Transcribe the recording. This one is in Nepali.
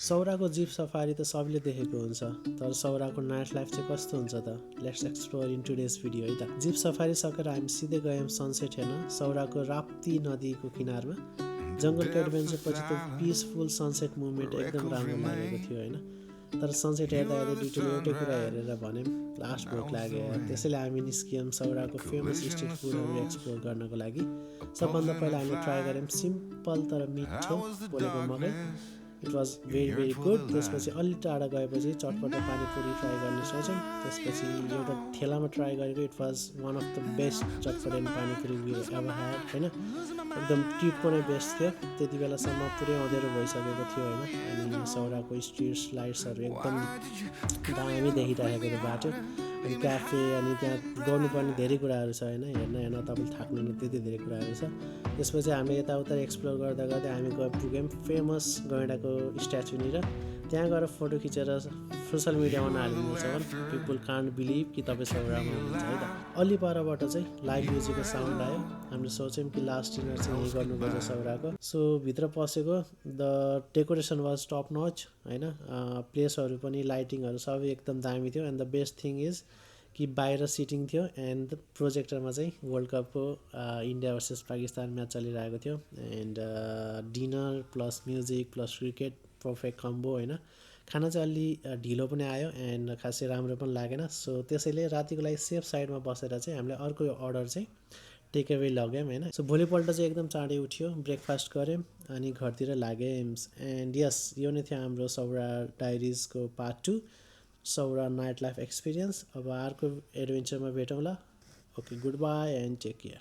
सौराको जिप सफारी त सबले देखेको हुन्छ, तर सौराको नाइट लाइफ चाहिँ कस्तो हुन्छ त? Let's explore in today's video है त। जिप सफारी सकेर हामी सिधै गयौँ सनसेट हेर्न सौराको राप्ती नदीको किनारमा। जङ्गलको एडभेन्चर पछि त पिसफुल सनसेट मुभमेन्ट एकदम राम्रो लागेको थियो होइन। तर सनसेट हेर्दा हेर्दै दुइटोले एउटै कुरा हेरेर भन्यौँ लास्ट भोक लाग्यो, त्यसैले हामी निस्कियौँ सौराको फेमस स्ट्रिट फुडहरू एक्सप्लोर गर्नको लागि। सबभन्दा पहिला हामी ट्राई गऱ्यौँ सिम्पल तर मिठो पोलेको मकै। It was very good. त्यसपछि अलि टाढा गएपछि चटपटे पानीपुरी ट्राई गर्ने सोच्यौँ। त्यसपछि एउटा ठेलामा ट्राई गरेको, it was one of the best चटपटे पानीपुरी वी एभर ह्याड होइन। एकदम टिपको नै बेस्ट थियो। त्यति बेलासम्म पुरै अँध्यारो भइसकेको थियो होइन। अनि सौराको स्ट्रिट्स लाइट्सहरू एकदम दामी देखिरहेको थियो बाटो, अनि क्याफे, अनि त्यहाँ गर्नुपर्ने धेरै कुराहरू छ होइन। हेर्न तपाईँले थाक्नु त्यति धेरै कुराहरू छ। त्यसपछि हामी यताउता एक्सप्लोर गर्दा गर्दै हामी पुग्यौँ फेमस गैँडाको स्ट्याचुनिर। त्यहाँ गएर फोटो खिचेर सोसियल मिडियामा हालिदिन्छ भने पिपुल कान्ट बिलिभ कि तपाईँ सौरामा हुनुहुन्छ है त। अलि परबाट चाहिँ लाइभ म्युजिकको साउन्ड आयो। हामीले सोच्यौँ कि लास्ट डिनर चाहिँ यहीँ गर्नुपर्छ सौराको। सो भित्र पसेको, द डेकोरेसन वाज टप नच होइन। प्लेसहरू पनि लाइटिङहरू सबै एकदम दामी थियो। And the best thing is कि बाहिर सिटिङ थियो एन्ड प्रोजेक्टरमा चाहिँ वर्ल्ड कपको इन्डिया भर्सेस पाकिस्तान म्याच चलिरहेको थियो। And dinner plus music plus cricket perfect combo होइन। खाना चाहिँ अलि ढिलो पनि आयो एन्ड खासै राम्रो पनि लागेन। सो त्यसैले रातिको लागि सेफ साइडमा बसेर चाहिँ हामीले अर्को अर्डर चाहिँ टेकअवे लग्यौँ होइन। सो भोलिपल्ट चाहिँ एकदम चाँडै उठ्यो, ब्रेकफास्ट गऱ्यौँ अनि घरतिर लाग्यौँ। एन्ड यस, यो नै थियो हाम्रो सौरा डायरिजको पार्ट 2, सौरा नाइट लाइफ एक्सपिरियन्स। अब अर्को एडभेन्चरमा भेटौँला। Okay, goodbye and take care.